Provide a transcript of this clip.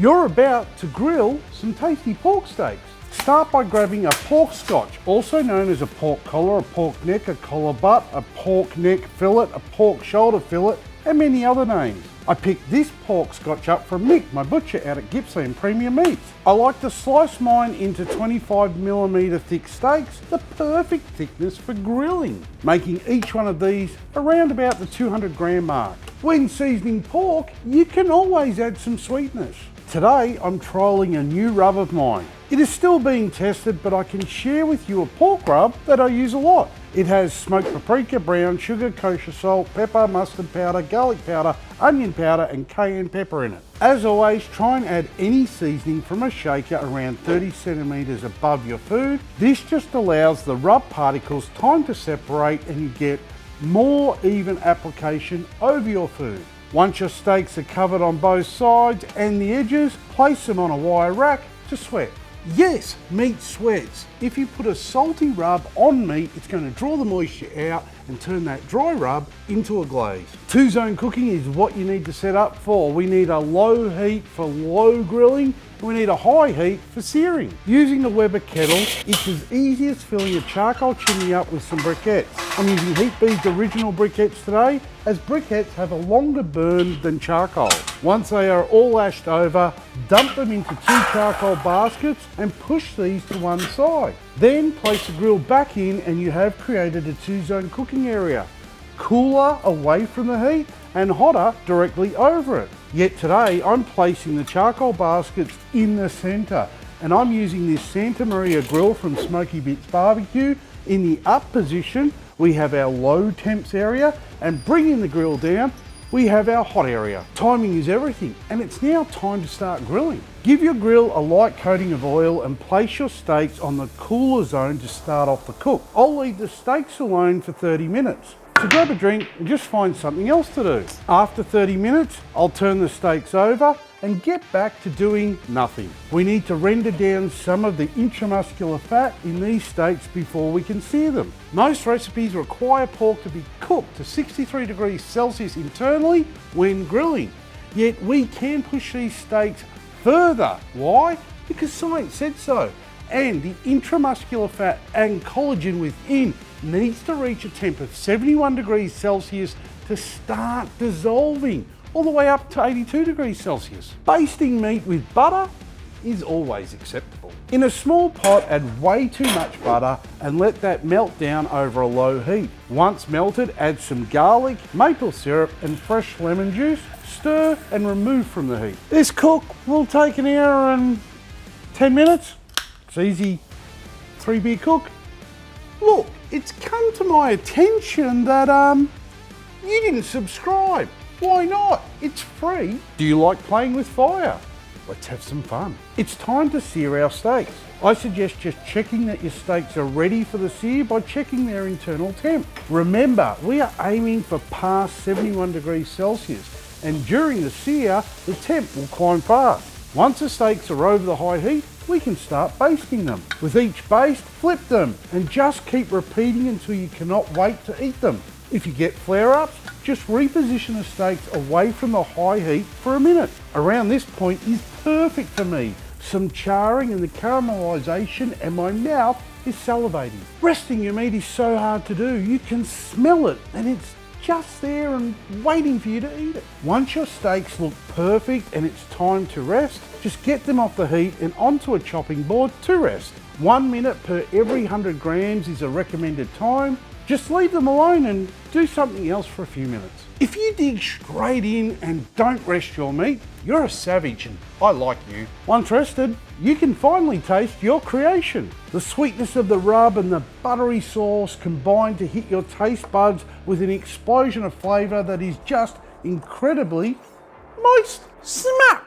You're about to grill some tasty pork steaks. Start by grabbing a pork Scotch, also known as a pork collar, a pork neck, a collar butt, a pork neck fillet, a pork shoulder fillet, and many other names. I picked this pork Scotch up from Mick, my butcher out at Gippsland Premium Meats. I like to slice mine into 25mm thick steaks, the perfect thickness for grilling, making each one of these around about the 200 gram mark. When seasoning pork, you can always add some sweetness. Today, I'm trialling a new rub of mine. It is still being tested, but I can share with you a pork rub that I use a lot. It has smoked paprika, brown sugar, kosher salt, pepper, mustard powder, garlic powder, onion powder, and cayenne pepper in it. As always, try and add any seasoning from a shaker around 30 centimeters above your food. This just allows the rub particles time to separate and you get more even application over your food. Once your steaks are covered on both sides and the edges, place them on a wire rack to sweat. Yes, meat sweats. If you put a salty rub on meat, it's going to draw the moisture out and turn that dry rub into a glaze. 2-zone cooking is what you need to set up for. We need a low heat for low grilling, and we need a high heat for searing. Using the Weber kettle, it's as easy as filling a charcoal chimney up with some briquettes. I'm using Heat Beads original briquettes today, as briquettes have a longer burn than charcoal. Once they are all ashed over, dump them into 2 charcoal baskets and push these to one side. Then place the grill back in and you have created a 2-zone cooking area. Cooler away from the heat and hotter directly over it. Yet today I'm placing the charcoal baskets in the center, and I'm using this Santa Maria grill from Smoky BBQ. In the up position we have our low temps area, and bringing the grill down we have our hot area. Timing is everything, and it's now time to start grilling. Give your grill a light coating of oil and place your steaks on the cooler zone to start off the cook. I'll leave the steaks alone for 30 minutes. So grab a drink and just find something else to do. After 30 minutes, I'll turn the steaks over and get back to doing nothing. We need to render down some of the intramuscular fat in these steaks before we can sear them. Most recipes require pork to be cooked to 63 degrees Celsius internally when grilling. Yet we can push these steaks further. Why? Because science said so. And the intramuscular fat and collagen within needs to reach a temp of 71 degrees Celsius to start dissolving, all the way up to 82 degrees Celsius. Basting meat with butter is always acceptable. In a small pot, add way too much butter and let that melt down over a low heat. Once melted, add some garlic, maple syrup and fresh lemon juice. Stir and remove from the heat. This cook will take an hour and 10 minutes. It's easy, 3-beer cook. Look, it's come to my attention that you didn't subscribe. Why not? It's free. Do you like playing with fire? Let's have some fun. It's time to sear our steaks. I suggest just checking that your steaks are ready for the sear by checking their internal temp. Remember, we are aiming for past 71 degrees Celsius, and during the sear, the temp will climb fast. Once the steaks are over the high heat, we can start basting them. With each baste, flip them and just keep repeating until you cannot wait to eat them. If you get flare-ups, just reposition the steaks away from the high heat for a minute. Around this point is perfect for me. Some charring and the caramelisation, and my mouth is salivating. Resting your meat is so hard to do. You can smell it and it's just there and waiting for you to eat it. Once your steaks look perfect and it's time to rest, just get them off the heat and onto a chopping board to rest. 1 minute per every 100 grams is a recommended time. Just leave them alone and do something else for a few minutes. If you dig straight in and don't rest your meat, you're a savage, and I like you. Once rested, you can finally taste your creation. The sweetness of the rub and the buttery sauce combine to hit your taste buds with an explosion of flavour that is just incredibly moist. Smacked!